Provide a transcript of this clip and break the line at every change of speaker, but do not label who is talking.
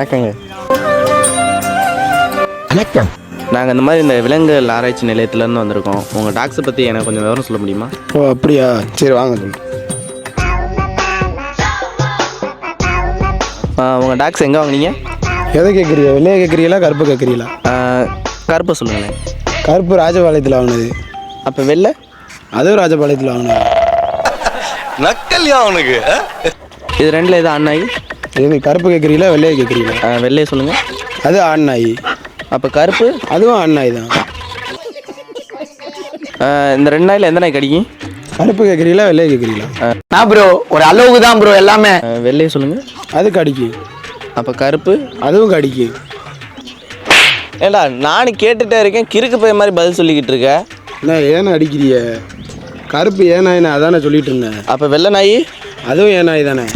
வணக்கங்க.
வணக்கம்.
நாங்கள் இந்த மாதிரி இந்த விலங்குகள் ஆராய்ச்சி நிலையத்துலேருந்து வந்திருக்கோம். உங்கள் டாக்ஸை பற்றி எனக்கு கொஞ்சம் விவரம் சொல்ல முடியுமா?
ஓ அப்படியா, சரி வாங்க சொல்லு.
உங்கள் டாக்ஸ் எங்கே வாங்குனீங்க?
எதை கேட்குறீங்க? வெள்ளையை கேட்குறீங்களா கருப்பு கேட்குறீங்களா?
கருப்பை சொல்லுங்களேன்.
கருப்பு ராஜபாளையத்தில் வாங்கினது.
அப்போ வெள்ளை?
அதுவும் ராஜபாளையத்தில் வாங்கினது.
நக்கல்யா அவனுக்கு.
இது ரெண்டில் எது ஆண் நாய்?
இது கருப்பு கேட்குறீங்களா வெள்ளையை கேட்குறீங்களா?
வெள்ளையை சொல்லுங்கள்.
அது ஆண் நாய்.
அப்போ கருப்பு?
அதுவும் ஆண் நாய் தான்.
இந்த ரெண்டு நாயில் எந்த நாய் கடிக்கும்?
கருப்பு கேட்குறீங்களா வெள்ளையை கேட்குறீங்களா?
நான் ப்ரோ ஒரு அளவுக்கு தான் ப்ரோ எல்லாமே.
வெள்ளையை சொல்லுங்கள்.
அது கடிக்கும்.
அப்போ கருப்பு?
அதுவும் கடிக்கும்.
ஏண்டா நானும் கேட்டுகிட்டே இருக்கேன், கிறுக்கு போய் மாதிரி பதில் சொல்லிக்கிட்டு இருக்கேன்.
என்ன ஏன்னு அடிக்கிறிய? கருப்பு ஏன் நாயினா அதானே சொல்லிட்டு இருந்தேன்.
அப்போ வெள்ளை நாய்?
அதுவும் ஏன் நாய் தானே.